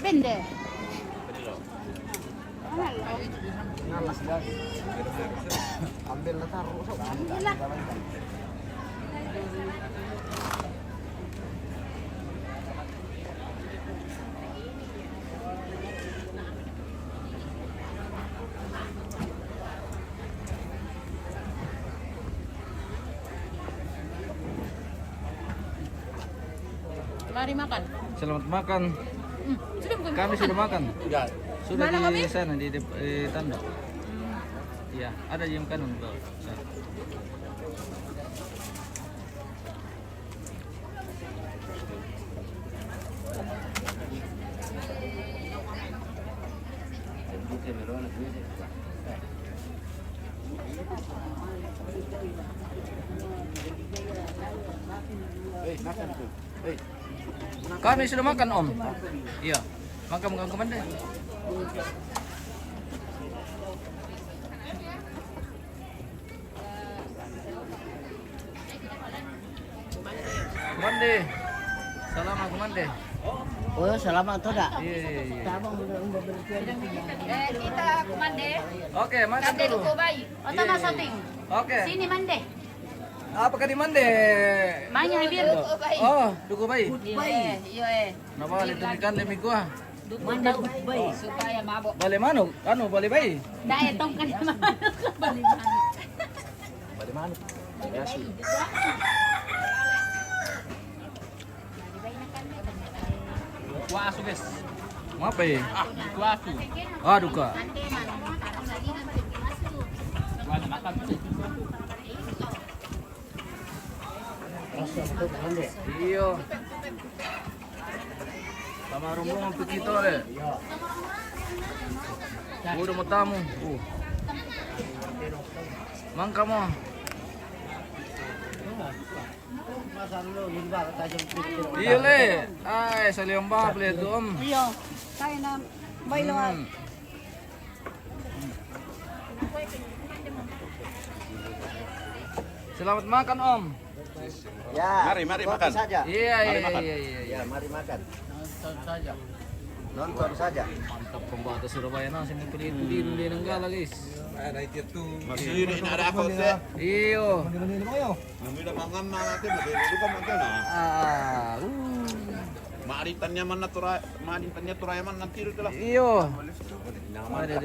Bende. Ambil lah taruh. Mari makan. Selamat makan. Sudah bukan? Kami sudah makan. Enggak. Sudah Mana di kami? sana di tanda. Iya, ada jam kanan bawah. Sana. Makan tuh. Kami sudah makan Om. Iya. Makan kemana? Kumande. Salam kumande. Oh, selamat tuh dak. Iya. Kita kumande. Oke, makan Kande dulu. duko bayi. Oto Iya, masoting. Oke. Sini mande. Apakah di mande? Manya bir. Oh, duko bayi. Iya. Napa lihat demi gua. Manda baik. Supaya mabok. Bale mano? Ano, bale bayi? Daya tong kan balik. Balik mana? Biasa. Kuasu, guys. Ngapa ya? Kuasu. Ah, duka. Wala makan. Iyo. Sama rombongan kita deh. Udah mau tamu. Mangka mo. Iya le. Ay, saliang ba beli itu Om. Iya. Kaya na may lawan. Selamat makan Om. Ya. Mari makan saja. Iya. Ya, mari makan. Nonton saja. Nonton saja. Mantap pembatas Surabaya nang sini pilih di Nenggala guys. Ada itu. Masih ini ada apa sih? Iyo. Namanya mangan natin, hindi ka magana. Maaritannya man naturay, maaritannya turay man nantiro tila. Iyo. Ada.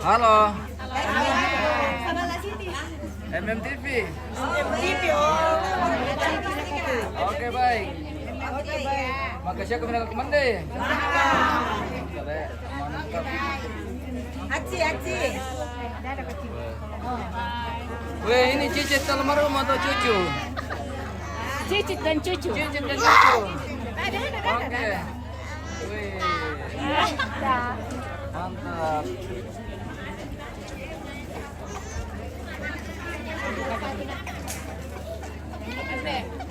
Halo. MMTV. Oke baik. Makasih aku menang kemana deh? Mantap. Aci. Weh ini cicit almarhum atau cucu? Cicit dan cucu. Cicit dan cucu. Oke. Weh. Mantap.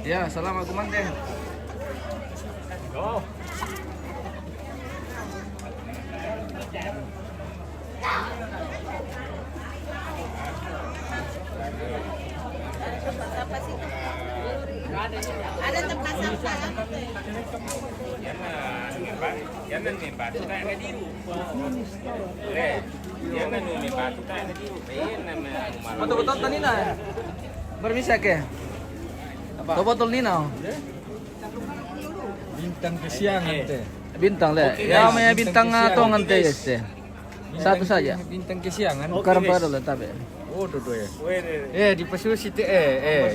Ya, salam aku mande. Go. Ada tempat sampah. Yan na may bato tayo na dito. Yan na may bato tayo na dito. Ayan na may umarap. Betul-betul tadi na. Bermisa ke? Betul nina. Bintang kesiangan teh. Bintang le. Ya may bintang atong ante este. Satu saja. Bintang kesiangan. Bukan pada le tabe. Oh, dodo ya. Di pesusi teh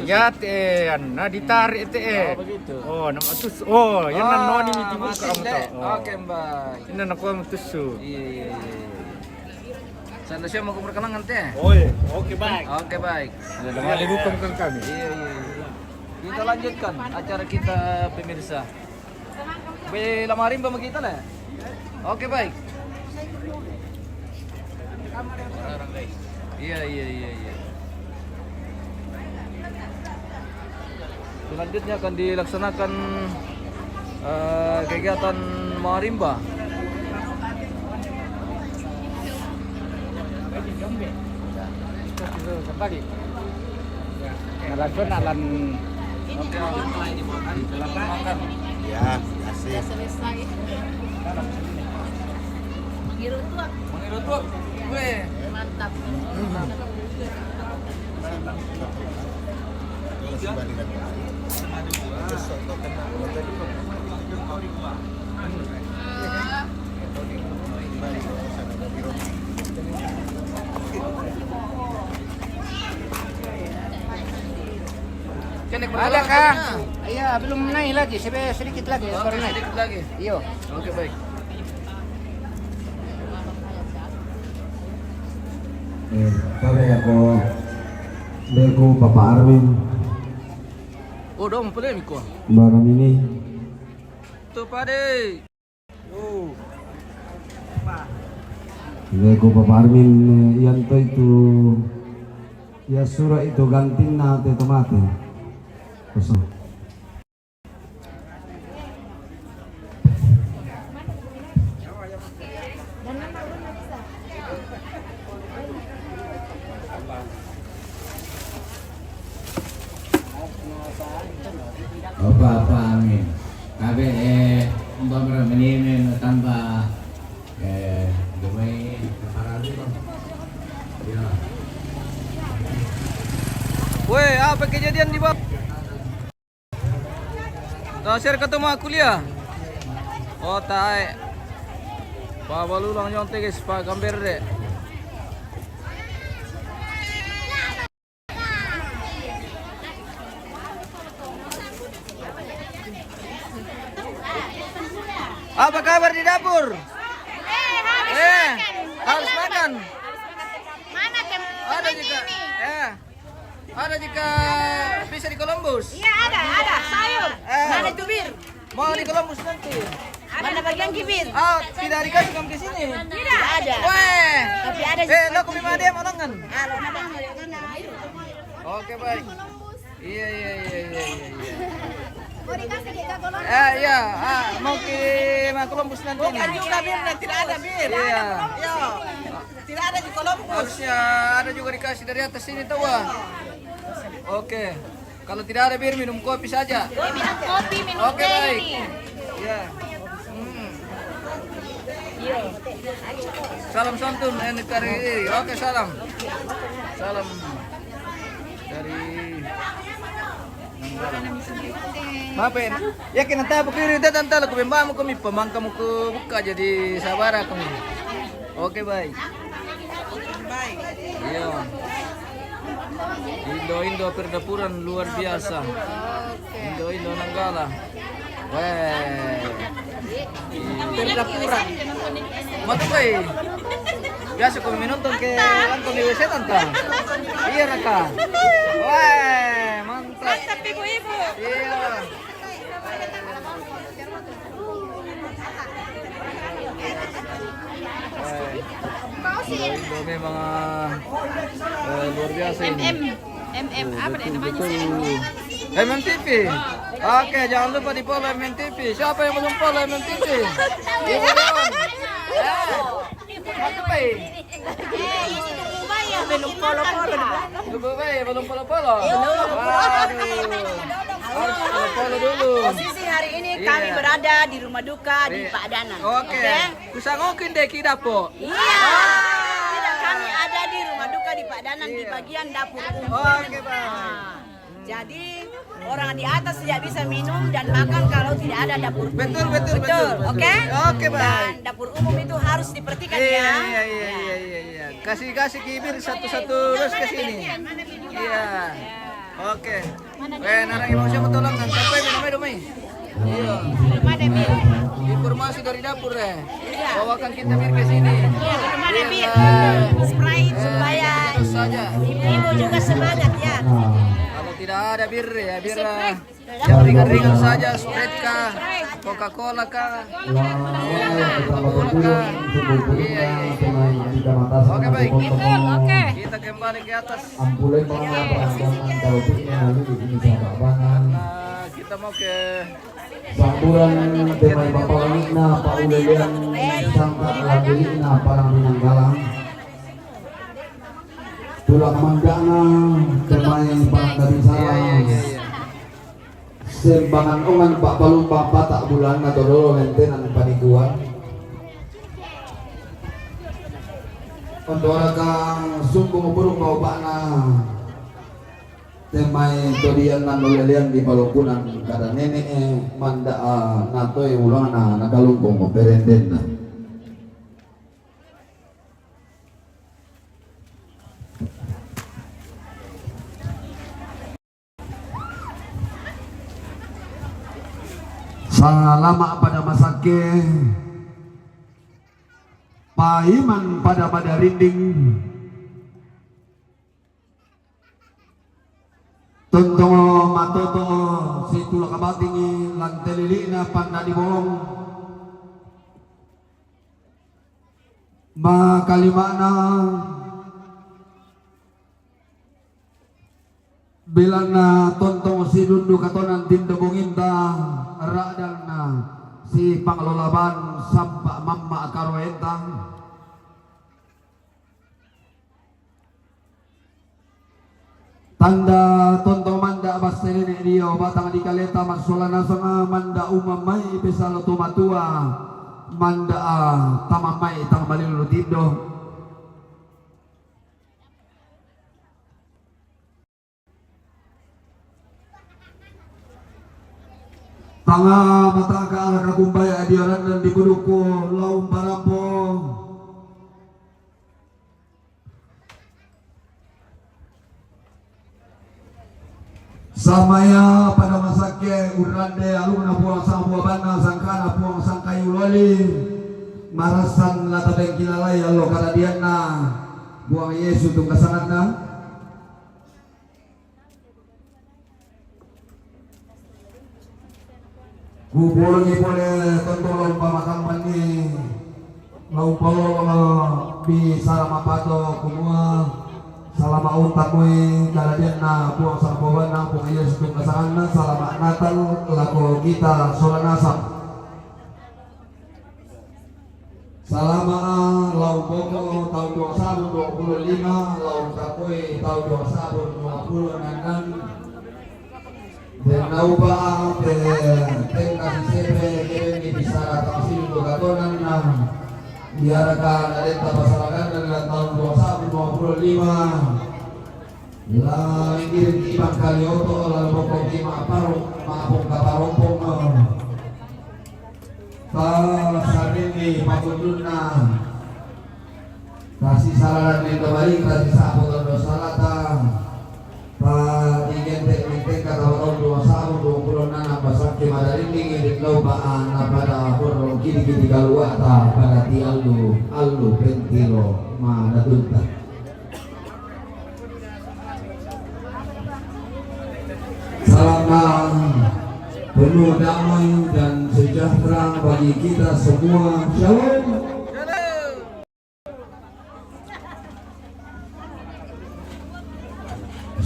ya teh nah ditarik teh. Oh, begitu. Oh, nama tus. Oh, yan na noni miti buka masih, kamu Dek. to. Oke, Mbak. Ini na ko tusu. Iya. Seharusnya mau ke perkenalan teh. Oke, baik. Oke, baik. Ada dukung kan kami. Iya. Kita lanjutkan acara kita pemirsa. Be lamarin ba kita lah? Oke, baik. Sekarang guys. Iya. Selanjutnya akan dilaksanakan kegiatan marimba. Kembali. Nalasun alan. Oke, silakan makan. Ya, kasih. Selesai. Mengiru tuh. Weh. Mantap. Ada kah? Iya, belum naik lagi. Sedikit lagi. Baru naik. Sedikit lagi. Iyo. Oke, baik. Sore ako Deko Papa Arwin Oh, dong polemiko. Barang ini Tuh, Pade. Deko Papa Arwin yan to itu ya surah itu gantin na te tomate kosong. Apa amin. Kabe umpama menini tambah dumay parado. Ya. Weh, apa kejadian di bawah? Share ketemu kuliah. Oh, tai. Bawa lulang nyontek guys, Pak Gambar deh. Apa kabar di dapur? Harus makan. Mana Ada jika, ada jika bisa di Columbus. Iya ada sayur. Mana itu bir? Mau di Columbus nanti. Mana bagian kibir? Ah, tidak dikasih kamu ke sini. Tidak ada. Weh. Tapi ada Lo kami madem orang kan? Ah, Oke, baik. Iya. mau dikasih di Columbus. Iya, mau ke Columbus nanti nih. Bukan juga bir, tidak ada bir. Iya. Tidak ada di Columbus. Harusnya ada juga dikasih dari atas sini tahu. Oke. Kalau tidak ada bir, minum kopi saja. minum kopi, minum Oke, teh baik. nih. Iya. Salam santun NKRI. Oke, salam. Salam dari Maafin. Ya kena tahu kiri dan tantala ko memang kami pemangka mo ko buka jadi sabara kami. Oke, baik. Baik. Iya. Indo perdapuran luar biasa. Indo Nanggala. Weh. Perdapuran. Matukoy. Biasa ko minonton ke langkong ni Weset anta. Iya raka. Weh, mantap. Mantap ibu-ibu. Iya. Indo memang luar biasa ini. MM apa deh namanya? Betul. MMTV. Oke, jangan lupa di follow MMTV. Siapa yang belum follow MMTV? Ibu Dewan. Mantap, Bay. Belum polo-polo. Ibu Bay, belum follow. Waduh. Harus follow dulu. Posisi hari ini kami berada di rumah duka di Pak Danan. Oke. Kusangokin deh kita po. Iya. Kami ada di rumah duka di Pak Danan di bagian dapur umum. Oke, Bang. Nah, jadi orang di atas tidak bisa minum dan makan kalau tidak ada dapur umum. Betul. Oke? Oke, Bang. Dan dapur umum itu harus diperhatikan ya. Iya. Kasih kibir satu-satu terus ke sini. Iya. Oke. Narang mau siapa tolong kan sampai minum. Iya. Belum ada bir. Informasi dari dapur bawakan kita bir ke sini. Iya, belum ada bir. Sprite supaya Terus saja. ibu-ibu juga semangat ya. Kalau tidak ada bir ya bir yang ringan-ringan saja, Sprite kah Coca-Cola kah? Oke baik. Oke. Kita kembali ke atas. Ampulai kalau Kita mau ke Samburan temai bapak na paulelian sangka lagi na parang binanggalang. Tulang mandana temai parang dari sarang. Sembangan ongan pak palumpa patak bulan na todoro lentenan paniguan. Untuk orang sungguh burung mau pak na temai todian nanolelian di Palukunan kada nenek manda natoi ulang na nakalungkong mo perenden na. Salama pada masake paiman pada rinding Tontongo matoto si tulak kabatingi lantelili na panda di bolong makalimana bilang na tontong si dundu katonan tindabunginta radang na si panglolaban sampa mamma karoentang tanda tontong manda baselene dia batang di kaleta masolana sama manda umamai pesalo tumatua manda tamamai tang balilu tido tanga mata ka arah kagumbay adioran dan dibuduko laum parampong samaya pada masake urande aluna puang sang buah bana sangkana puang sang kayu loli marasan lata bengkilalai allo karadianna buang Yesus tung kasanganna kubulungi pole tontolong pamakaman ni laupolo di salamapato kumua salama untak mui karadian na buang sarboban na buang Yesus tung kasanganna salama natal lako kita solanasam salama laupoko tahun 2025 laupakui tahun 2026 dan nauba tengah sebe kini bisa taksi untuk katonan na diarahkan dari masyarakat dengan tahun 2025 lah ingin ibang kalioto lalu pokok kima paru maupun kaparompong sarini pakunduna kasih saran yang kembali kasih sahabat dan dosalata pa ingin teknik tahun 2026 pasal kemarin ini di lobaan pada burung kiri keluar pada ti allu pentilo mana tunta salam penuh damai dan sejahtera bagi kita semua. Shalom.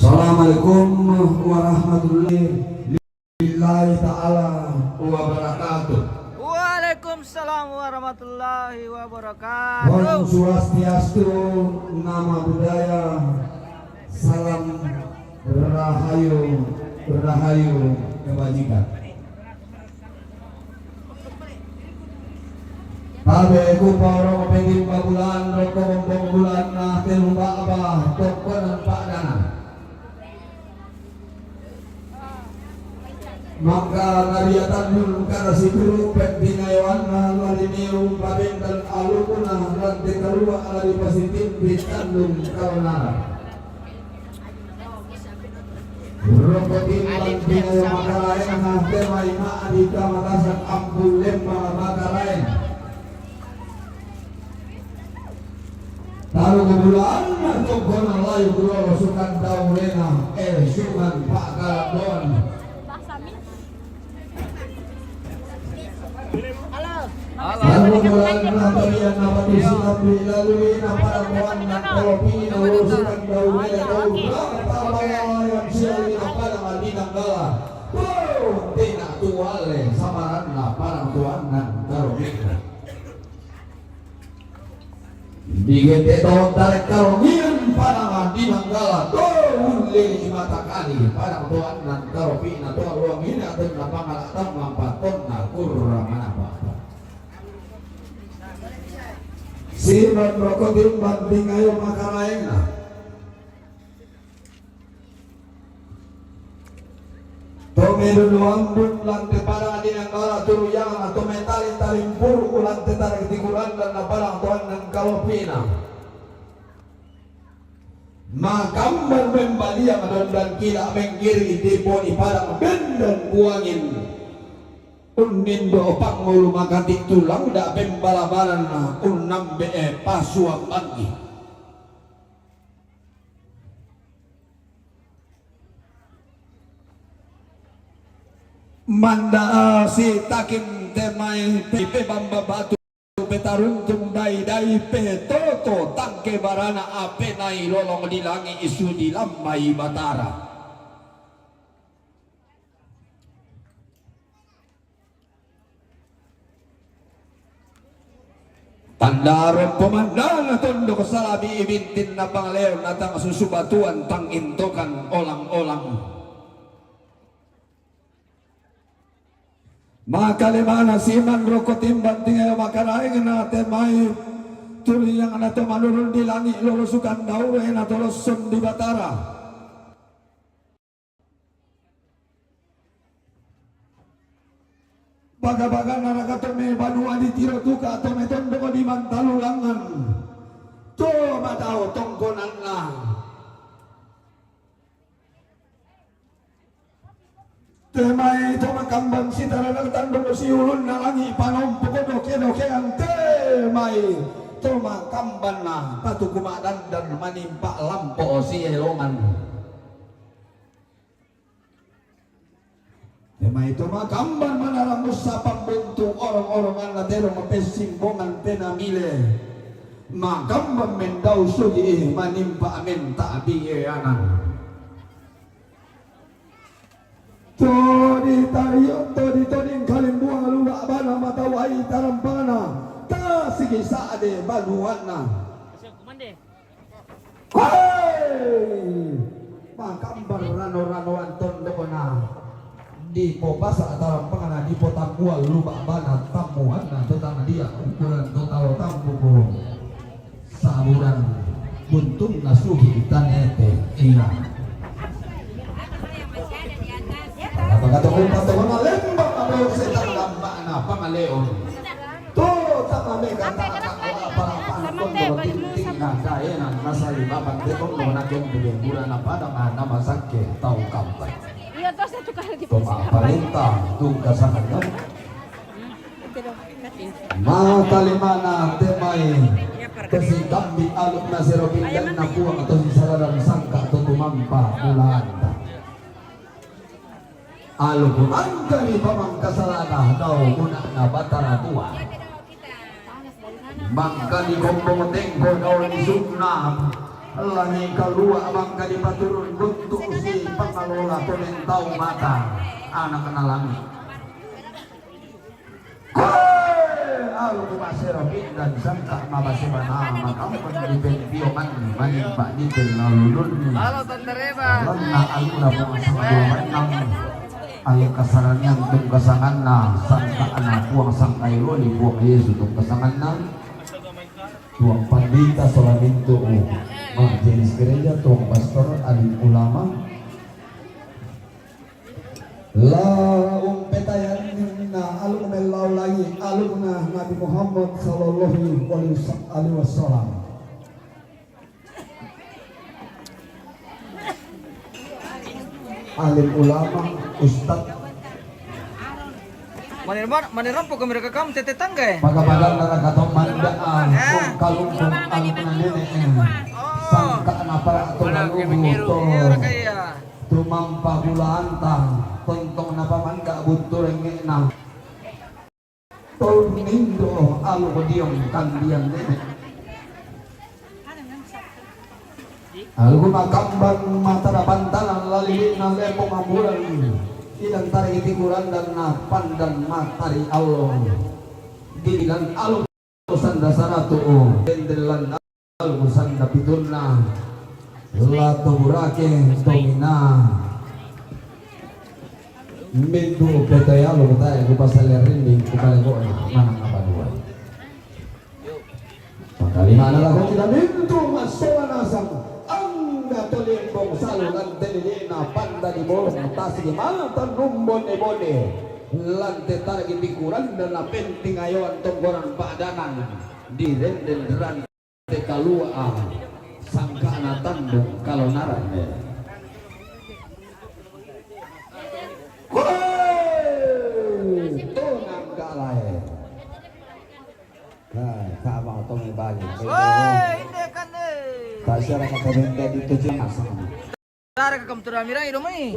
Assalamualaikum warahmatullahi ta'ala wabarakatuh. Waalaikumsalam warahmatullahi wabarakatuh. Om Swastiastu, nama budaya, salam rahayu kebajikan. Tabe ku paro pengin bulan roko bombong bulan na telumba abah tokonan padana. Maka nariatan dulu karena si guru pet dinayawan na laliniu babin dan alukuna lantai kalua alari positif bitandung kawanara. Rokotin lantai makalain na temai ma'adika matasan ampul lemma makalain. Taruh kebulaan untuk konon layu kedua sukan daun lena sukan pak kaladon. Lalu bulan Nabiyan Nabi Sinabi lalui Napara Muan Nakolopi Nalusukan Dawe Dawe Yang siali Napara Madinang Gala Tina tuale samaran Napara Tuanan Karobika Digete doon tarik karongian Panang Madinang Gala Uli Matakali Panang Tuanan Karobina Tuan ruang ini Atau napangalatang Mampaton na kurang apa Siman rokotin banding ayo makarain na. Tomedo luambun lang te parang di ng kala turuyang atau metali-taling puro ulang te tarang tikulan dan na parang tuan ng kalopina. Makamban membali ang dan kila menggiri di poni parang bendan buangin. Unindo pangulu makati tulang da pembalabaran na unam be pasuang pagi. Manda si takin temai pipe bamba batu petarun tundai dai pe toto tangke barana ape nai lolong dilangi isu di lamai batara. Tandaron pemandangan tunduk salabi ibintin na pangleon at ang susubatuan pangintokan olang-olang. Makalimana siman rokotim banting ayo makaraing na temay tuliyang na to manurun di langit lulusukan dawe na tolosun di batara. Baga-baga na nakatome banua di tiro tuka atau metondo ko di mantalulangan to matao tongkonan na temay to makambang si taranang tando si ulun na langi panompo ko doke-doke ang temay to makamban na patukumadan dan manimpa lampo si elongan. Tema itu makamban manaramos sa pambuntung orang-orangan na derong mapesimbongan penamile. Makamban men daw sudi manimpa amin taabiyanan. Todi tayo, todi kalimbuang luwa bana matawai tarampana. Ta sige saade baluan na. Hey! Makamban rano-ranoan tondo ko na. Di po basa tarang pangana di po tambual lupa bana tamuan na totang dia ukuran total tambu ko saburan buntung na sugi tanete iya pagkatong patong na lembang na pero sa itang lamba na pangaleon to tama may kata para panakon mo tinting na daya na nasa limaban dekong mo na kong bulan na padang na masakit tau kampay Pemerintah tugas sangatnya. Makalimana temai kesidambi aluk nasirobin dan napuang atau sisararan sangka atau tumampa mulanta. Aluk angkali pamangkasalana daw una na batara tua. Mangka di kombong tengko daw di sunnah. Langi kalua bangka di paturun bentuk si pangalola penentau mata anak kena langit. Alu kumasirobin dan sangka mabasibana makam pendipen man manimpa di pelalulun. Halo Tante Reba. Lena alu lapung sanggumanang ayu kasarannya tung kasangan na sangka anak puang sangkai lo di buah Yesus tung kasangan na tuang pandita solaminto majelis gereja tuang pastor alim ulama la petayan na alum melau lagi alumna Nabi Muhammad sallallahu alaihi wasallam alim ulama ustad Maniran po kami rekam tete tangga. pagabagan na katong mandaan kung kalungkong ang pananene sangka na para atong to tumampa gulaantang tontong na pamangka buntureng na tornindo alo ko diong kandian nene. Algo makambang mata na pantalan lalili na lepong amulan. Ilang tarik tikuran dan na pandan matari Allah. Dilan alo sanda saratu o. Dendelan alo sanda pituna. Lato burake domina. Mintu petaya lo kata ko pasal rinding ko pala ko manang apadua. Pakalima na lang kita mintu masawa nasang angga tolimbong salulan delina panda di bawah tasig mantan rumbon ebone lante targi pikuran dan na penting ayo tonggoran padanan di rendenderan tekalua sangka na tandung kalau naran Kabang tong ibali. Hindi kan eh. Kasih orang kata dito dyan asam. Tara ka kam turamira iro mai.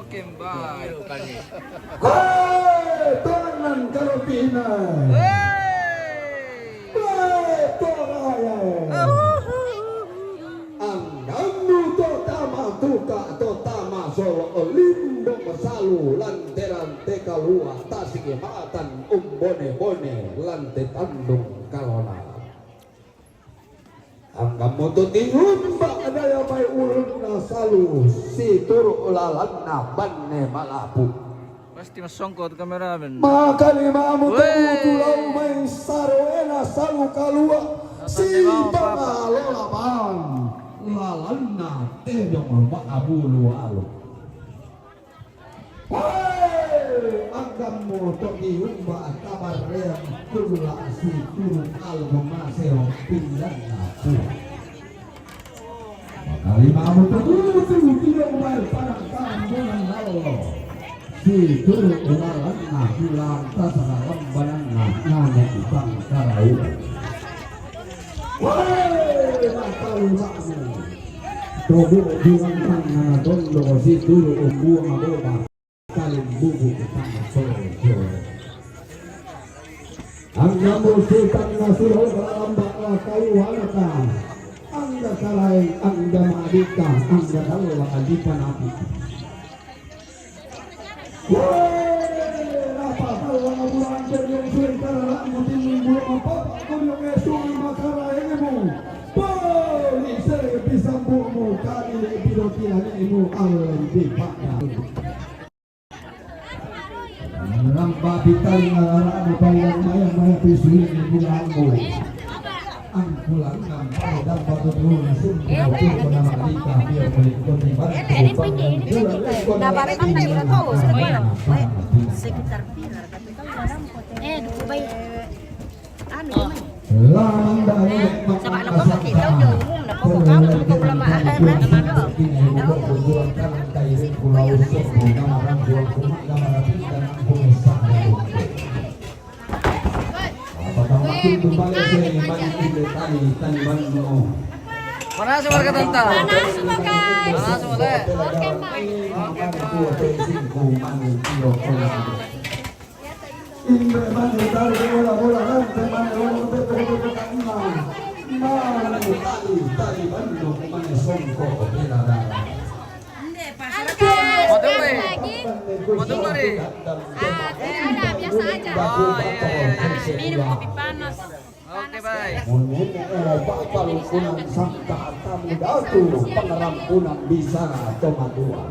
Oke, bye. Tangan Karopina. Anggamu totama tuka totama solo limbong masalu lanteran tekalua tasik matan bone lante tandung kalona. Anggamu tutingun bak daya may ulun na salu si turu ulalanna banne malapu. Pasti masongkot kameramen. Maka limamu tulau may saroena salu kalua si pangalolapan lalanna tejong maabulu alu. Anggamu tutingun bak kamar reang kula si turu algo maseo pindana pu. Maka limamu tutingun tidak may parang kambunan halo. Si turu ulalan na bilang tasara lembanan na nanya isang karaulan. Woi, matalu makmu. Tobo bilang tangan dondo si turu umbu aboba kalim bubu ketama sore. Anggamu sultan nasulo berambak kayu halaka. Angga kalai, angga madika, angga dalwa adipan api. Apa kalau bulan terjun karena musim minggu apa kau yang esok makara ini boleh saya bisa bumu kali pilotian ini alam di pada nampak bitang arah bayang maya pisui di bulanmu angkulan nampak dan batu dulu nasun kau nama Alika biar boleh kontribusi sekitar pilar tapi kalau ada duku baik sama anak bapak kita udah umum nak pokok kamu pokok lama Mana semua warga tanta? Mana semua guys? Mana semua teh? Oke, Pak. Potong lari. Tidak ada, biasa aja. Oh iya. Habis minum kopi panas. Oke, baik. pengerampunan bisa tomadua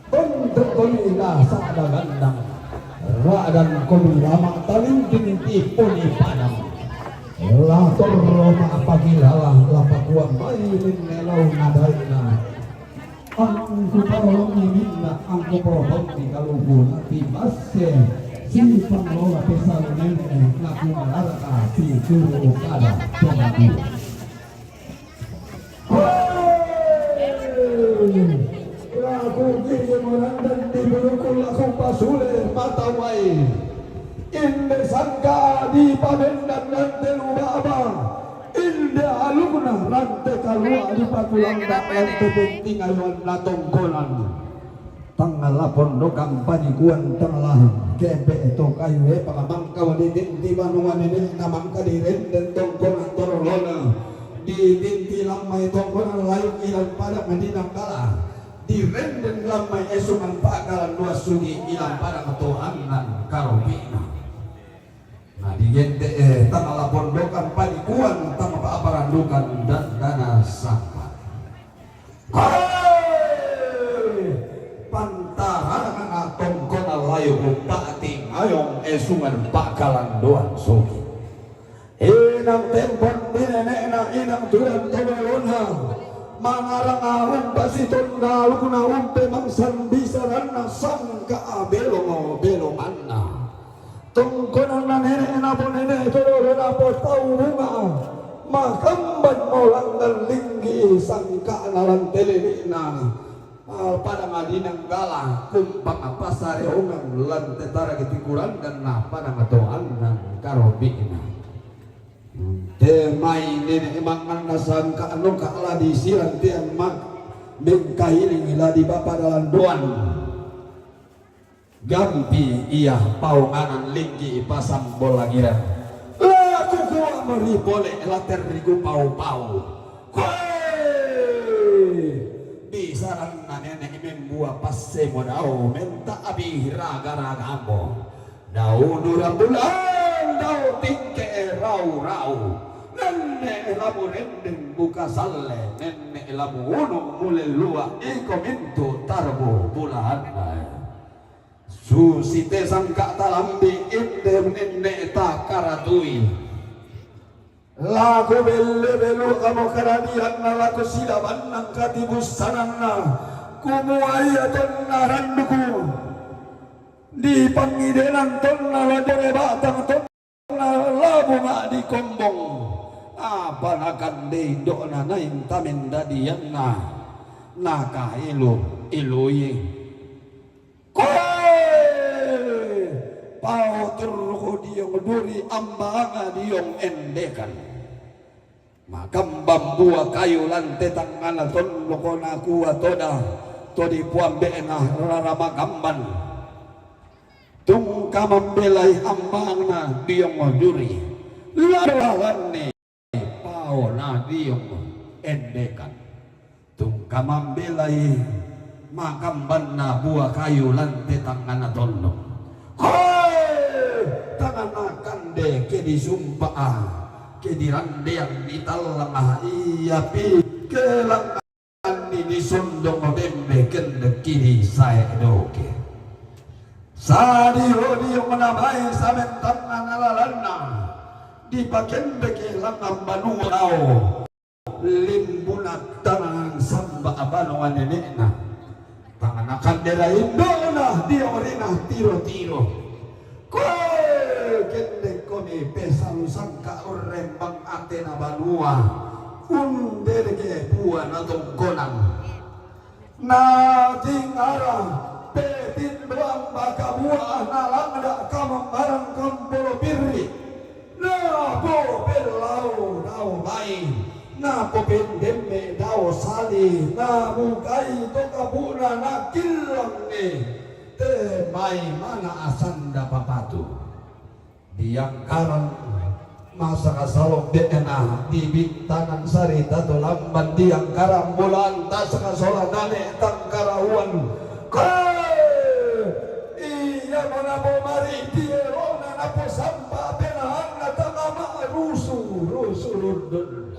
bentuk konilah sada gandang dan koni lama taling tinti puni padam lah toroma apabila lah lapakuan mainin nelau nadaina angku parolongi minna angku prohoti kalau guna tibase si pengelola pesal nenek laku malarka si juru ukada tomadua lagu gini merandan di belukul aku pasule matawai inde sangka di pabendan dan terubaba inde alumna na rante kalua di patulang na rante penting ayuan na tongkolan tangalapon do kampanye kuan tangalah kepe itu kayu pangamang kawadidin di manuan ini namang kadirin dan tongkolan torolona di dinti lamai tongkolan layu ilang pada madinang kalah di renden lamai esungan pakalan dua sugi ilang pada ketuhanan karobina. Nah di gente tangalapon do kampanye kuan tama paaparandukan dan dana sangka. Pantaran nga tongkon alayo pating ayong esungan pakalan doan sugi inang tempon dinene na inang tulan tololona mangarang ahong basiton na lukuna umpe mangsan bisaran na sangka abelong belongan na tongkon na nene na po nene tololona po taunga makamban mo lang linggi sangka na lang telelina pada madinang galang kumpang apa sare ungang lantetara ketikuran dan pada ngatoan dan karobina temai nene mangan nasan ka anu ka ala di siran tiang mak bengkahiling ila di bapa dalan doan gampi iya paunganan linggi pasang bola ngiran aku kuat meri boleh later riku pau-pau bisaran na nenek membuat passe modau menta abi raga-ragambo dau dura bulan dau tingke rau-rau nenek lamu rendeng buka sale nenek lamu unung mule lua iko mintu tarbo bulan susi te sangka talambi inde nenek takaratui lagu belu kamu keradian na lagu silaban nang katibus sanang na kumuai aton na randuku di pangidenan ton na ladere batang ton na labu nga di kombong apa nakan de do na nain tamin dadian na nakailu iluyi pau turku diong duri ambanga diong endekan makam bambua kayu lante tangana ton lokona kuwa toda todi puambe na rarama kamban tung kamambelai ambangna diong duri laralane pau na diong endekan tung kamambelai makamban na buah kayu lante tangana tondo tangan akan de ke disumpah ke dirandeang di talang iya pi kelangan di disundong bembe kende kiri saya doke sadi hodi yang menamai samen tangan alalana di bagian beke langam banuau limbunat tangan samba abanuan nenekna tangan akan derai dona dia orina tiro-tiro kende komi pesalu sangka urembang atena banua underge puan atong konang na tingara petin doang baka buah na langda kamang barang kampolo birri na po belau dau mai na po pendeme dau sali na mukai to kabuna na kilang ni te mai mana asanda papatu diang karang masa kasalok DNA di bintangan sari tato lamban diang karang bulan tas kasola dane tang karawan iya mana po mari tierona na po sampa penahan na tangama rusu rudun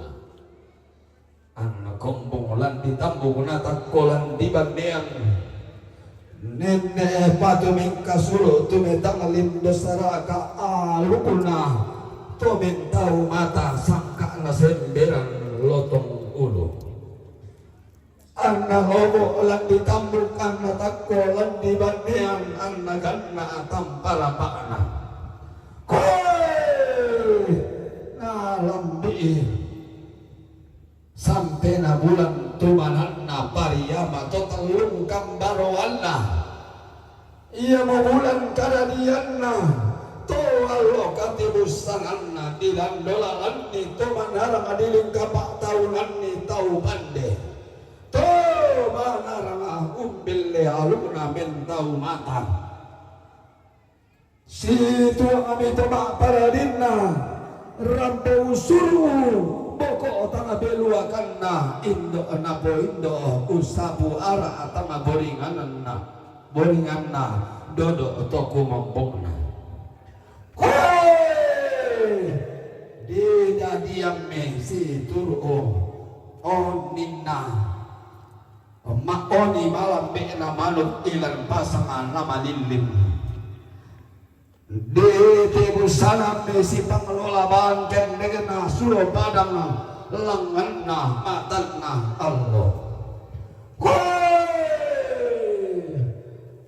ang kombong lan ditambong na tangkolan di bandeang nene patuming kasulo tumetang lindosara ka alukuna tumentau mata sangka na semberang lotong ulo anna lobo lan ditambukan na takkolan di bandeang ang naganna tampara pakna na lambi sampai na bulan tumanan na pariyama total lungkang baroan na iya mo bulan karadian na Tawalo katibusangan na dilandolalan ni to manarang adiling kapak tahunan ni tau bande. To manarang umbille aluna men tau mata. Situ kami tebak paradina rampe usuru boko tanga beluakan na indo anapo indo usapu ara atama boringan na dodo toko mambokna. Dia diam si turu onina ma oni malam be na manut ilan pasangan nama lilim di tibu sana si pengelola bangken dengan suruh padang lengan na matan na Allah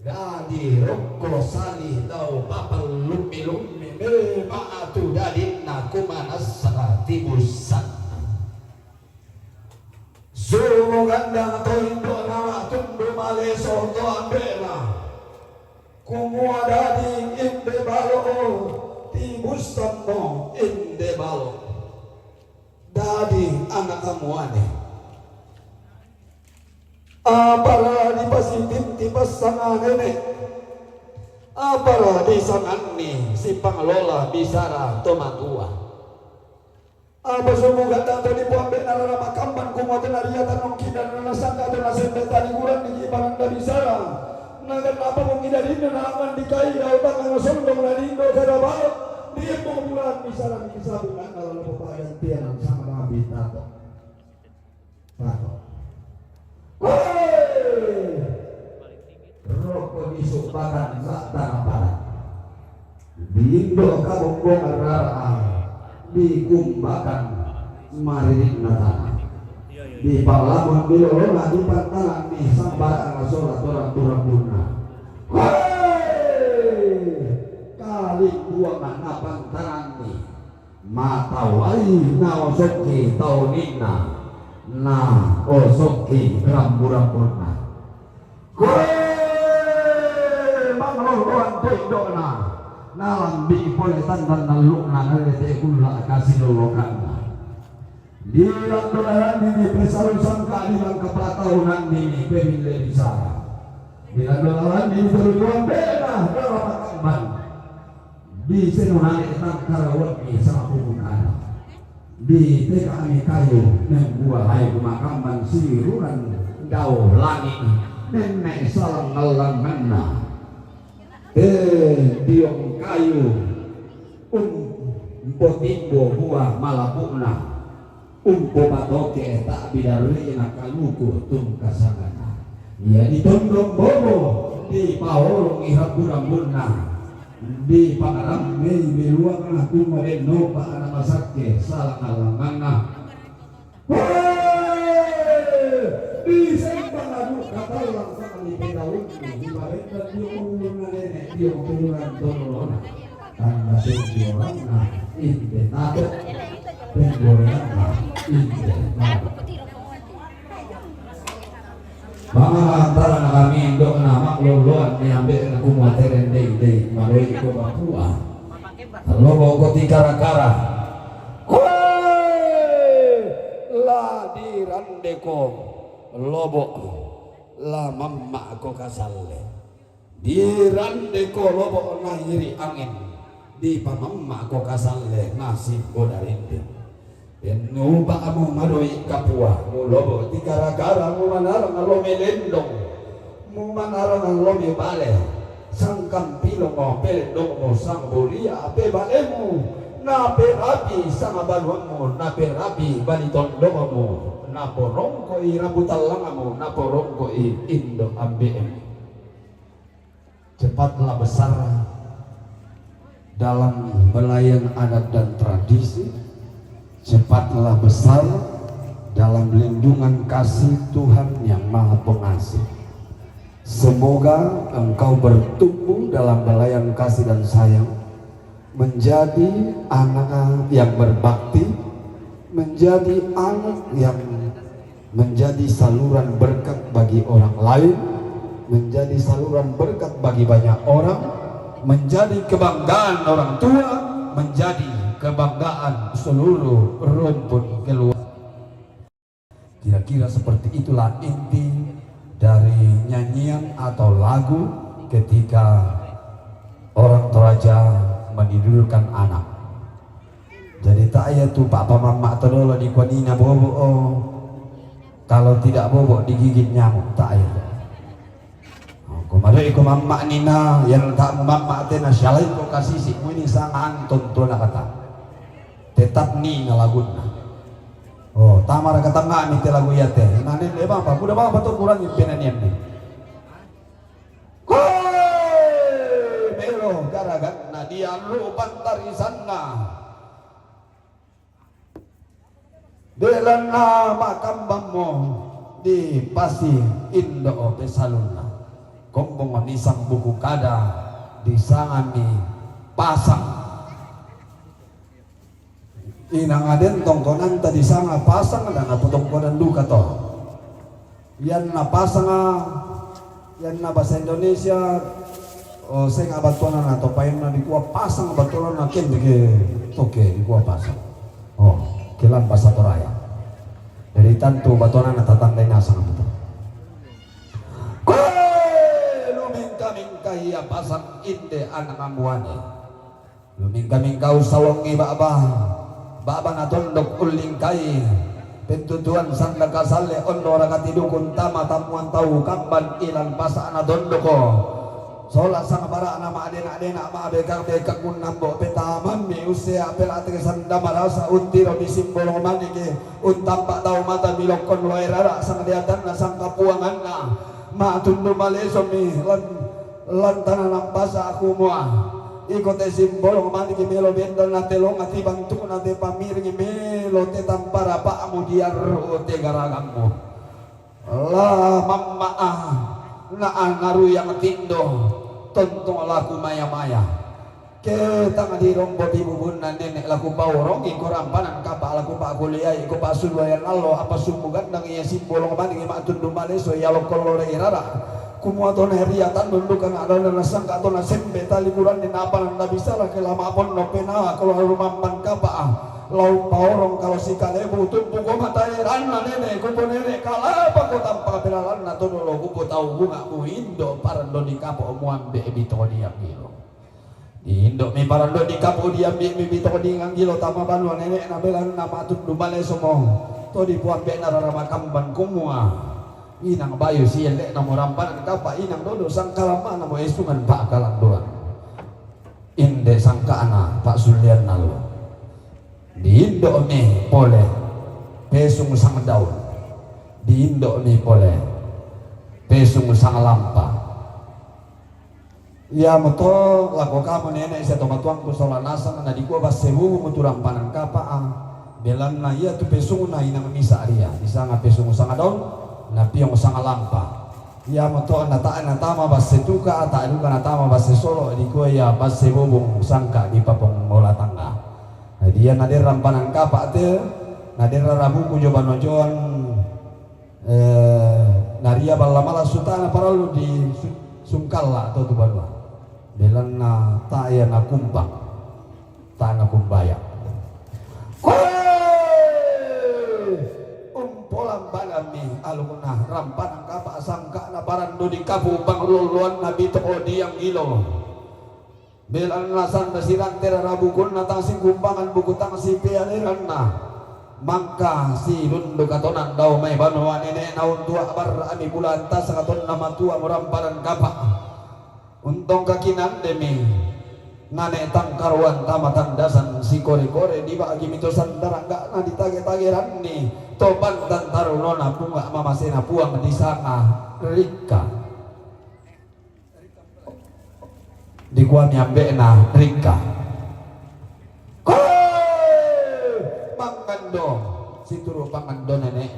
dadi rokko salih tau papal lumi maatu dadina kumanas tibusan suruh gandang to indo nama tundu maleso to ambela kumua dadi inde balo tibusan no inde balo dadi anak kamuane apala di pasitim tipas sangan nenek apala di sangan ni si pengelola bisara tomatua apa semua kata tadi puambe narara makamban kumate nariatan nongki dan nasangka dan nasembe tadi kurang di barang dari bisara nagan apa menghindari nangan di kai dautan ngosong dong nadindo kada baik dia pengulan bisara bisa bukan kalau pepadan tiang sama bitato pato rokok disupakan sak tanah barat di Indo kabongbong rara dikumbakan maririn natana di Parlamen bilolona di pantalan di sambaran masolat orang turang buna kali buangan napantaran ni matawai naosoki taunina na osoki rambu-rambuna mangloloan tindona nalambi poletan dan nalukna nalete kula kasih lolokana dilandolan ini pesalusan keadilan kepatahunan ini pemilih bisara dilandolan ini berjuang beda dalam makamban di senunani tangkarawati sama pungkana di TKI kayu membuat hai makamban siruran dau langit nenek salam ngalang mena diong kayu botimbo buah malapuna patoke tak bidalui nakaluku tung kasangana ya ditondong bobo di paolong ihap kurambuna di pangaram mei beluang na kumadeno pa ana masake salah alamana di sembang adu katalang sa kalipedaun di barenda di umurna nenek di umuran tolona tanda sing orang na inde tato pengoran na inde tato antara kami indok nama loloan niambil aku materi dei maloi ko Papua lobo ko tikara-kara la dirandeko lobo la mamma ko kasalle dirandeko lobo nahiri angin di pamamma ko kasalle nasib ko darinde enu pa amo madoi kapua mu lobo tikara-kara mu manarang alome lendong mu manarang alome bale sangkam pilong mo pelendong mo sang bolia ape balemu na perapi sang abaluamu na perapi balitondong mo na porong ko i rabutal mo na porong ko i indo ambem cepatlah besar dalam belayan adat dan tradisi cepatlah besar dalam lindungan kasih Tuhan yang Maha Pengasih. Semoga engkau bertumbuh dalam belayan kasih dan sayang, menjadi anak yang berbakti, menjadi anak yang menjadi saluran berkat bagi orang lain, menjadi saluran berkat bagi banyak orang, menjadi kebanggaan orang tua, menjadi kebanggaan seluruh rumpun keluarga. Kira-kira seperti itulah inti dari nyanyian atau lagu ketika orang toraja menidurkan anak. Jadi tak ya tuh papa mama tolong di kuanina bobo, kalau tidak bobo digigit nyamuk tak ya. Kemarin ikut mama nina yang tak mama tena syalai kau kasih si ini sangat tonton kata tetap nina laguna. Oh, tamar kata nggak nih lagu ya teh. Nanti deh bapak, udah bapak tuh kurang impiannya nih. Koi, belo garagan dia lupan tarisana. Belana makam bammo di Pasir Indo Pesaluna. Kombong nisang buku kada di sangami pasang. Inang aden tongkonan tadi sanga pasang dan apa tongkonan duka toh. Yan na pasang yan na bahasa Indonesia. Oh, saya nggak batuan atau pain na di kuah pasang batuan na ken dike toke di kuah pasang. Oh, kilan bahasa Toraya. Dari tantu batuan na tatandai nasang betul. Lumingka iya pasang inde anak ambuane. Lumingka usalongi Baba na tondok uling kai pentutuan sanda kasale ondo rakati dukun tama tamuan tahu kamban ilan pasa na tondoko sola sang bara nama adena ma bekak kun nambo petaman mi usia pelate sanda marasa untiro di simbol manike untam pak tahu mata bilokon loe rara sang diatan na sang kapuangan na ma tundu maleso mi lan tanah nampasa aku mua ikut simbol kemana ke melo bendel nate lo ngati bantu nate pamiring melo te tampara pak amudiar te garagamu lah mamma na ngaru yang tindo tontong laku maya kita ngadi rombo di bubunan nenek laku paurong iko rampanan kapa laku pak kuliah iko pak sulwayan allo apa sumugan dang iya simbol kemana ke mak tundu maleso ya lo kolore irara kumua to heriatan dundukan ada nasang ka to na sembe tali kuran din apa nang bisa lah kelama pon no pena kalau rumampan ka pa lau paorong kalau si kalebu tumpu ko matairan na nene kupo nene kala pa ko tampa pelalan na to lo kupo tau bunga mu Indo parando di kapo muambe bito dia piro di Indo mi parando di kapo dia mi bito di ngangilo tama banwa nene na belan na matut dumale somo to di puambe na raramakam kumua inang bayu sielek namo rampan kapa inang dodo sangkalama namo esungan pak kalang doang inde sangka ana pak sulian nalu di Indo mi pole pesung sang daun di Indo mi pole pesung sang lampa ya moto lako kamu nenek saya tomat tuang ku sola nasang na di kuah basebu mutu rampanan kapa belan na iya tu pesung na inang misa dia disanga pesung sang daun na piong sang lampa ya moto na tama basse tuka ta duka na tama basse solo di ko ya basse bubung sangka di papong mola tangga dia nader rampanan kapa te nader rabu ku joban nojon naria balamala sutana paralu di sungkalla atau tu balwa belan na ta ya na kumpang ta na kumbaya polang balami alumna rampan kapa sangka na parando di kapu pangluluan nabi to diang gilo belan lasan nasirang tera rabukun na tangsing kumbangan buku tangsi pialiran na mangka si lundo katonan daw may banwa nene naun tua bar ami bulan tas katon nama tua muramparan kapa untong kakinan demi ngane tangkarwan tamatan dasan si kore-kore di bagi mito sandara enggak na ditage-tageran ni topan dan tarunona bunga mamasena puang di sana rika di kuan nyambe na rika mangando si turu pangando nenek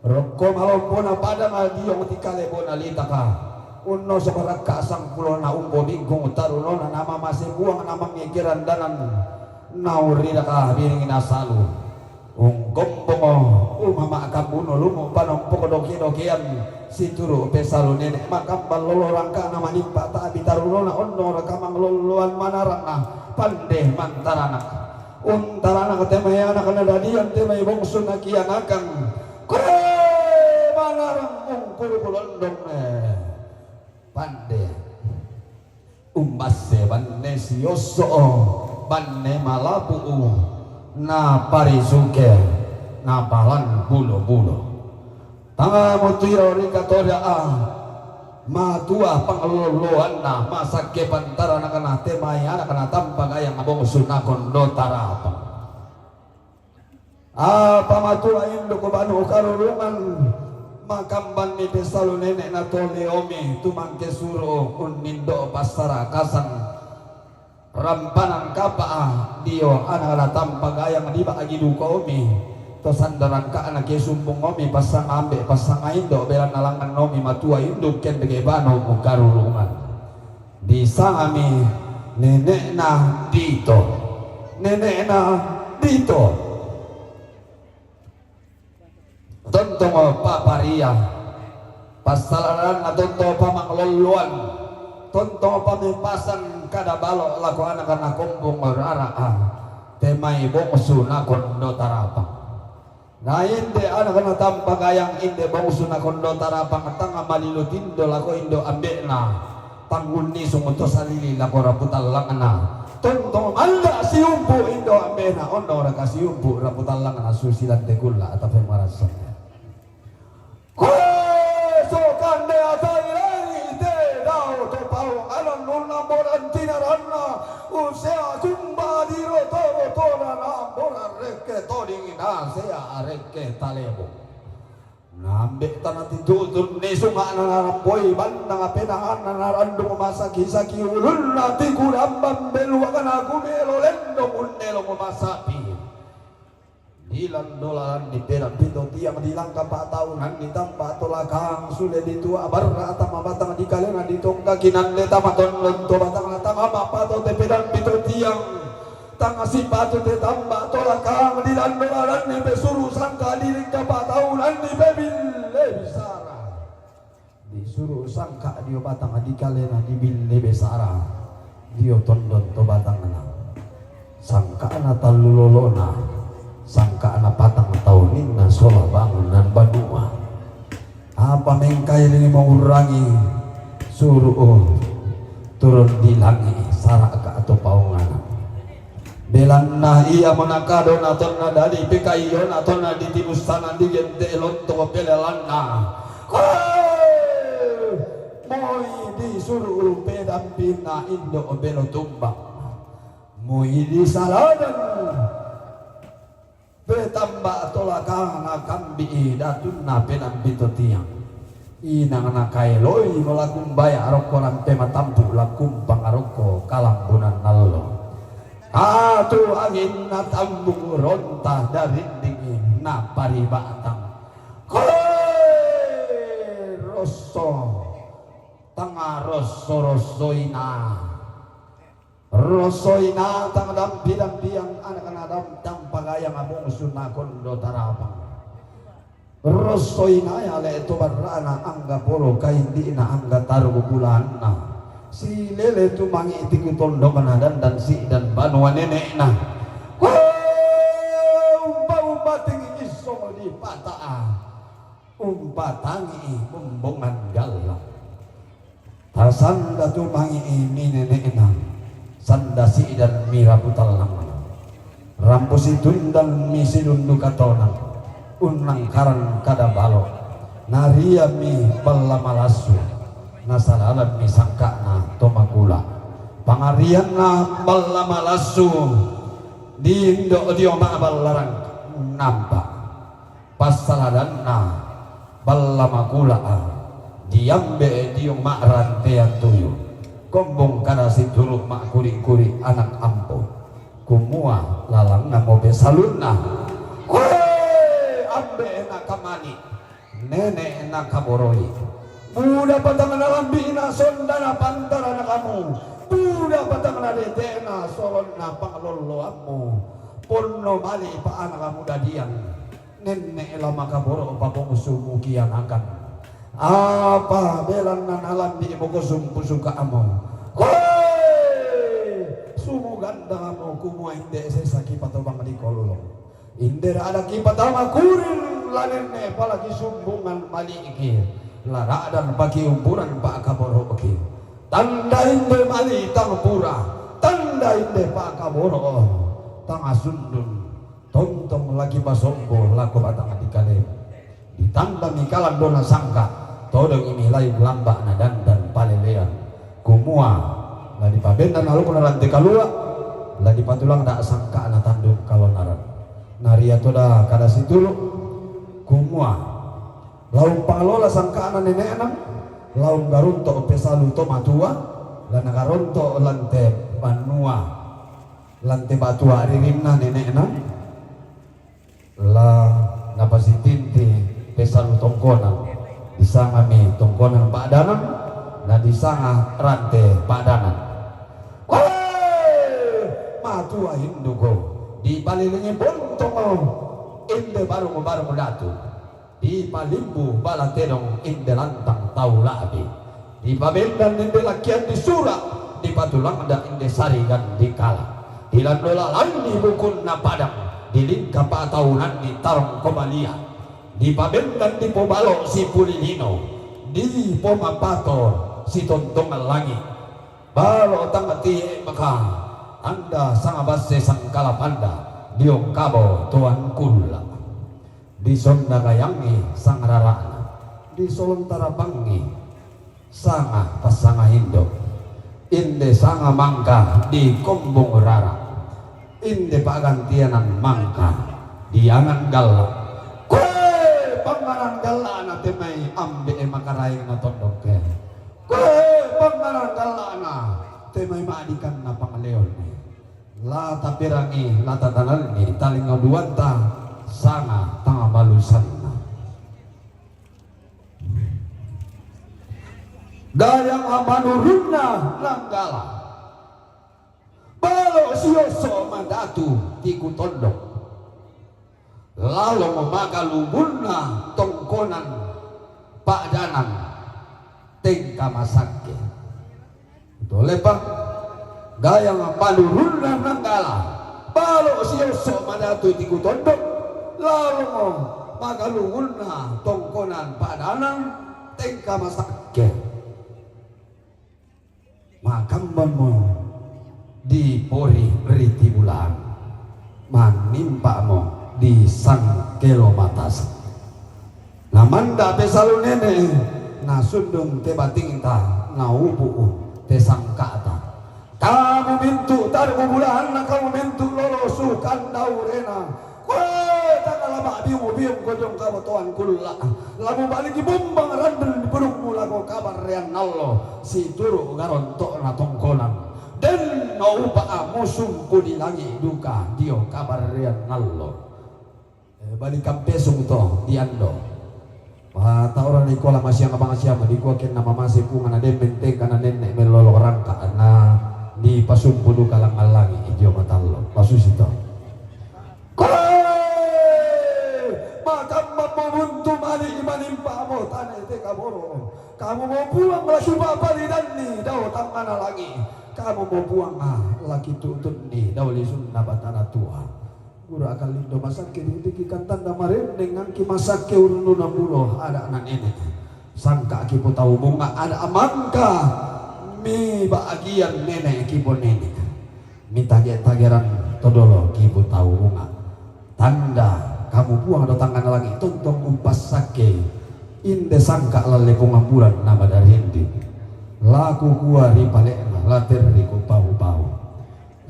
rokko malopona pada ngadiong tikale bona litaka uno sebarak kasang pulau na umbo bingkung taruno na nama masih buang nama ngikiran danan nauri dah biringin asalu Ungkombongo umama kabuno lumo panompok doki-dokian situru pesalu nenek makam balolo rangka nama nimpa tak bitarulona ondo rakamang luluan manarana pandeh mantarana untarana ketemaya anak dadian temay bongsu nakianakan kore manarang ungkul kulondong pandeh umbase banne sioso banne malapu na parisuke na palan bulo-bulo tanga mutiro rikatoria matua pangaluluan na masake pantara na kana temaya na kana tampag ayang abong sunakon do tarapang pamatua indo ko banu karurungan makamban ni pesalu nenek na tole omi tumangke suro unindo pasara kasan rampanan kapaa dio anak tampag ayang di baagi duka omi to sandaran ka anak sumbong omi pasang ambe pasang indo belan nalangan omi matua induk ken dege bano mukarulungan di sami nenek na dito tontong paparia pasalaran na tonto pamangloluan tonto pamipasan kada balok laku anak anak kumbung raraan temai bongsu na kondo tarapang na inde anak anak tampag ayang inde bongsu na kondo tarapang tanga malilutindo laku indo ambek na tangguni sumuto salili laku raputal lang na tontong anda siumpu indo ambek na ondo raka siumpu raputal lang na susilan tekula atau pemarasan so kande atay usea kumbadiro toro tora nambora reke toringina sea reke talebo nambe tanati tutun nesunga nanarapoi bandang apenangan nanarandung masaki-saki ulun nati kurambang beluakan aku melo lendo munelo memasapi dilan dolaran di perak pintu tiang dilangka 4 tahunan ditambah tolakang sudah ditua barra atama batang di kalena ditongka kinan leta maton lento batang atama papato tepedan pintu tiang tanga sipatu tetambah tolakang dilan dolaran di besuru sangka dilingka 4 tahunan di bebil lebisara disuruh sangka dio batang di kalena di bil lebisara dio tondon to batang nang sangka na talulolona sangka anak patang tahunin na sola bangunan banua apa mengkai ini mengurangi suruh turun di langit saraka atau paungan belan na iya menakado naton na dari pekayon atau na di tibus tanah di gente lonto pelelan na moi disuruh pedampina indo belo tumbang moi di saladan betamba tolakang nakambi datun na penambito tiang inang nakailoi melakum baya aroko nampe matampu lakum pangaroko kalambunan nallo atu angin natambung ronta dari dingin na paribatang rosso tanga rosoina tang dampi-dampiang anak-anak dampang pagayang abong sunakon do tarapang rosoina ya le to barana angga polo kain di na angga taruh bulan na si lele tu mangi tiku tondo kanadan dan si dan banua nenek na umpa tinggi iso di pataa umpa tangi bumbongan galau tasanda tu mangi ini nenek na sandasi dan mira putal nama rampusi tundang misi dundu katona unang karan kada balok naria mi balla malasu nasalalan mi sangka na tomakula pangarian na balla malasu di indo dio ma balarang nampak pasaladan na balla makula diambe dio ma rantean tuyu kombong kada situluk mak kuri-kuri anak ampo kumua lalang namo besaluna ambe enak kamani nenek enak kaboroi muda patang nalambi na sonda na pantara na kamu muda patang na detena solon na panglolo amu Pono bali pa anak muda dian nenek lama kaboro papong sumukian akan apa belan nan alam di ibu kusum pusuka amo sumu ganda amo kumu inde sesaki patobang di kolong inde ada kipat ama kurin la nenek palagi sumbungan bali iki lara dan pagi umpuran pak kaboro iki tanda inde bali tang pura tanda inde pak kaboro tang asundun tontong lagi basombo laku batang adikale ditanda mikalan dona sangka todong ini lain lambak nadan dan palelean kumua ladi pabendan lalu pun rantai kalua ladi patulang dak sangka anak tanduk kalau naran naria toda kada situlu kumua laung pangalola sangka anak nenek enam laung garunto pesalu to matua lana garunto lante panua lante batua ririmna nenek enam la napasitinti pesalu tongkonan disanga mi tongkonan padanan na disanga rante padanan matua hinduko di palilingi bontong inde baru datu di palimbu balatedong inde lantang tau labi di pabendan inde lakian di surak di patulang ada inde sarigan di kala di landola landi bukun na padang di lingka patahunan di tarong kobalia di pabendan di pobalo si pulilino di pomapato si tontongan langit balo tangati maka anda sangabase sangkala panda diong kabo tuan kula di sonda gayangi sang rarana di solontara bangi sanga pasanga hindo inde sanga mangka di kombong rara inde pagantianan mangka diangan galak kue panganan galak na temai ambe makarai na tondok ke kue panganan galak na temai maadikan na pangaleon la tapirangi la tatanalni taling ngaduanta sanga tanga balusanna dayang amanurunna langgala balo sioso mandatu tiku tondok lalu memaga lumbunna tongkonan pak danan tengka masake betul pak gayang panurunna nanggala balo sioso mandatu tiku tondok lalu memaga lumbunna tongkonan pak danan tengka masake makambamu di pori riti bulan manimpa mo di sang kelo matas namanda pesalu nene nasundung tebating ta naupu te sangkata kamu mintu tarmu bulan kamu mintu lolosukan daurena kue takalama bium kojong kamu tuan kulla lamu balik bumbang randel di perung mula ko kabar rian nallo si turu garontok na tongkonan dan no pa musum ko di langi duka dio kabar rian nallo balik kampesung to di ando tauran ni kola masya ngabang siapa di kuakin nama masih ku ngana dem benteng kana nenek melolo rangka na di pasumpu duka lang alangi ijo matallo pasus ito makam membuntu mali manimpa mo tanah te kaboro kamu mau pulang lagi bapak di dani dau tangana lagi kamu mau buang laki tutun di dauli sunna batana tua gura akal lindo masake di kantan damarin dengan ki masake urun 60 ada anak ini sangka ki tahu bunga ada amangka mi bagian nenek ki nenek mi tageran todolo ki tahu bunga tanda kamu buang do tangan lagi tuntong umpas sake inde sangka lale pengamburan nama dari hindi laku kuari palekna later riku pau-pau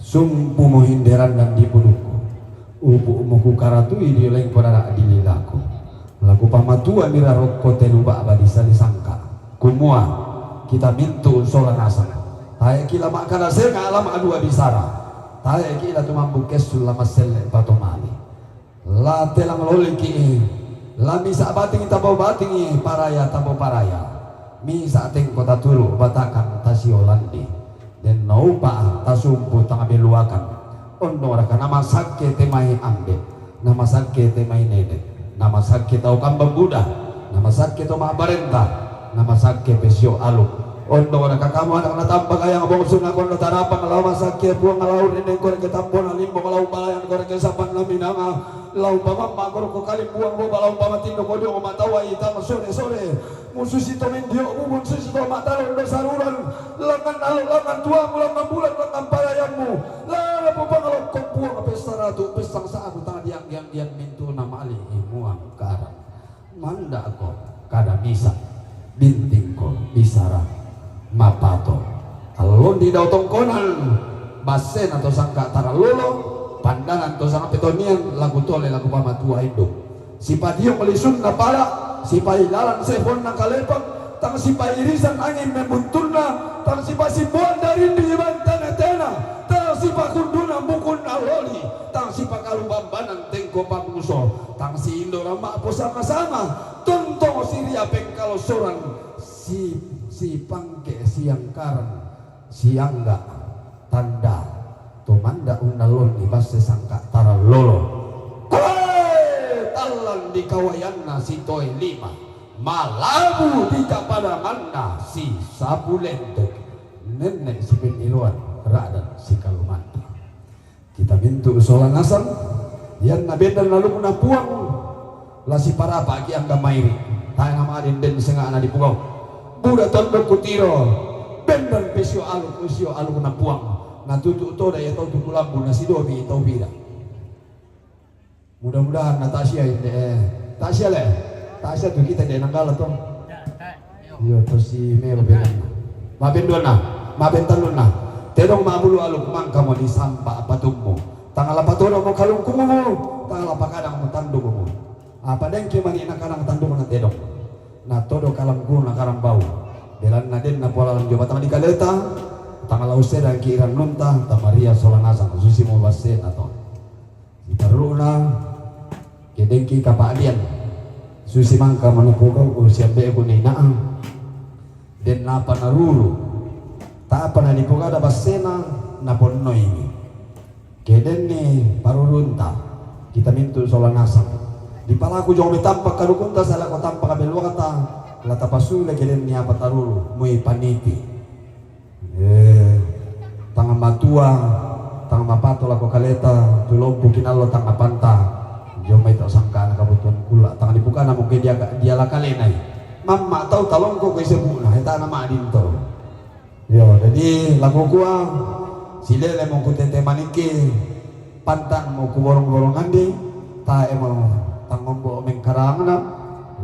sumpu mohinderan dan dipunuku upu umuku karatui di leng pada dililaku laku pamatua mira rokko teluba abadisa disangka kumua kita mintu solan asang tae kila makana senga alam adua bisara tae kila tumambu kesul lama sele patomali la telang loliki la misa bating tabo bating paraya tabo paraya misa teng kota turu batakan tasiolandi dan naupa tasumpu tangabiluakan ondo raka nama sakke temai ambe, nama sakke temai nenek, nama sakke tau kambang Buddha, nama sakke tau mabarenta, nama sakke pesio aluk. Ondo raka kamu anak natamba kaya ngabong sunga kondo tarapang lawa sakke buang ngalaw nenek kore ketapon alimbo ngalaw balayan kore kesapan laminanga lau pamamba kore ko kali buang bo balaw pamatindo kodio matawa ita sore sore musuh sito mendio ubun sito matalo do saruran lengan alo lengan tuamu lengan bulan lengan parayamu la po pangalok ko buang pesta ratu pestang sa aku tang diang mintu nama ali muang karang manda ko kada misa binting ko bisara mapato alon di daw tongkonan basen atau sangka tara lolo pandangan atau sangka petonian lagu tole lagu pamatua hidup si padio melisun na pala si pailalan sepon na kalepang tang si pairisan angin membuntulna tang si pasibuan dari di bantan etena tang si pakunduna mukun aloli tang si pakalubambanan tengko pamuso tang si indorama po sama-sama tontong siria pengkalo soran si pangke siang karang siang enggak tanda tumanda unalon di base sangka tara lolo talan di kawayanna si toy lima malabu di kapada manda si sabu lentek nenek si peniluan radan si kalumanta kita bintu solan asam yang nabedan lalu puna puang lah si para pagi angga mairi tayo nga mga den senga na di pugaw buda tondok kutiro bendan pesyo alu na puang natutu to daya tau tutulambu na si dobi tau bida mudah-mudahan Natasha Tasya le Tasya tuh kita dia nanggala to yo to si mero benan maben dona maben taluna tedong mabulu alu mangka mo di sampa patummo tangala patono mo kalungkumo mo tangala pakadang mo tandung mo apa dengki mani na kanang tandung na tedong na todo kalangku na karang bau belan na den na pola lang joba tama di kaleta tangala usera kiran nunta tamaria solanasa susi mo basen ato itaruna kedengki kapalian susi mangka manupugau usia be ko ni naang den na panarulu ta apa na dipuga da basena na ponnoy keden ni parurunta kita mintu solanasa di palaku jong mitampak kadukunta sala ko tampak kabelwa kata lata pasule kelen niya patarulu muy paniti tangan matua tangan mapato lako kaleta tulompu kinalo tangan panta jong may sangka na kabutuan kula tangan dibuka na mungkin dia lakalenay mamma tau talong ko kay sebuna hita na maadin to yo jadi lagu kuwa silele mo kutete maniki pantan mo kuborong-borongan di tae mo tangombo mengkarang na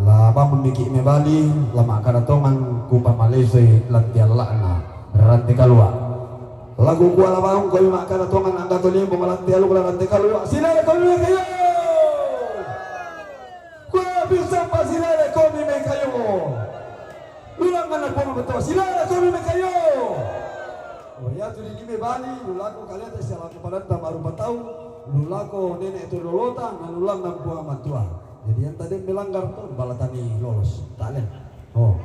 laba memiki mebali lama karatongan kupa malese lantiala na ranti kalua lagu kuala baung ko mak karatongan anda toli mo lantiala ko ranti kalua silele ko mi kayo ko bisa pa silele ko mi kayo lulang mana po beto silele ko mi kayo oh ya tu di mebali lulaku kalian teh salah kepada baru batau lulako nenek itu lolota nanulang nang buah matua jadi yang tadi melanggar tuh balatani lolos talen oh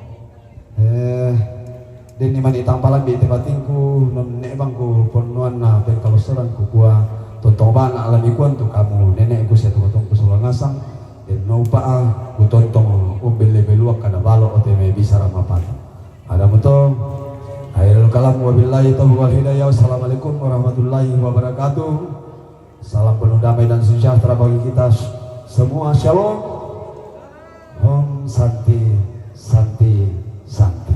deni mani tampalan di tebatingku nenek bangku ponuan na ben kaluseran ku gua tontoban alami kuan tuh kamu nenek ku setu tong kusulangasang den no paa ku tontong umbel lebeluak kada balo oteme bisa ramapan ada muto akhirul kalam wabillahi taufiq wal hidayah wassalamualaikum warahmatullahi wabarakatuh. Salam penuh damai dan sejahtera bagi kita semua. Shalom. Om Santi Santi Santi.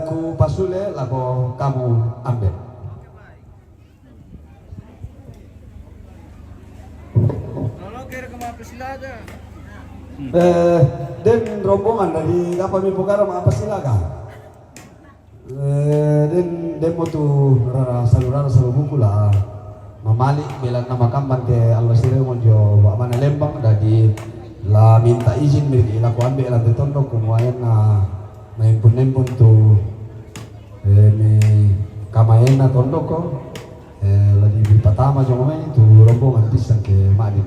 Ku pasule lako kamu ambil. Den rombongan dari kapal Mipukara apa silakan? Den mo tu saluran buku lah mamali bilang nama kamban ke alwasire mo jo wa mana lembang dadi la minta izin mi la ko ambe la tetondo kumuayan na impun tu mi kamaena tondo ko lagi di patama jo mai tu rombongan pisang ke madin.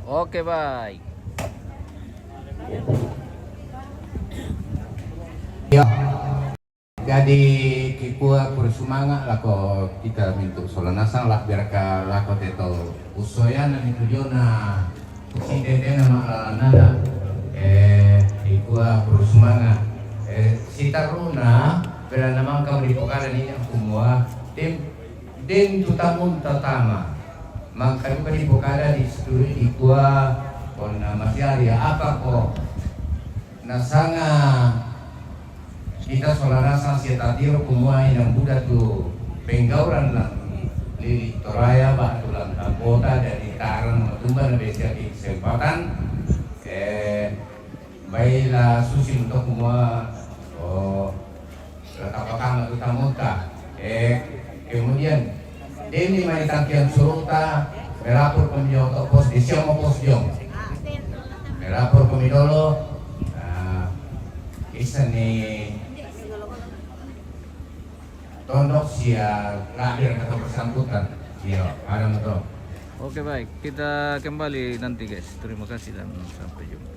Oke, baik. Ya jadi kikua kursumangat lah ko kita minta solanasang lah biar ka lako teto usoyan itu jona si tete nama nada kikua kursumangat si taruna bila namang kamu di pokalan ini semua din tutamun tatama maka juga di pokalan di seluruh kikua kon masyari apa ko nasanga kita solarasa si tatiro kumuai ng Buddha tu penggauran lang lili toraya ba tulang kota dan itaran matumba na besya di kesempatan baiklah susi untuk kumua tapakama tutamuta kemudian demi mai takian suruta merapor pemiyoto pos di siamo pos jong merapor pemidolo isa ni tondok sia lahir atau bersangkutan. Iya, ada betul. Oke baik, kita kembali nanti guys. Terima kasih dan sampai jumpa.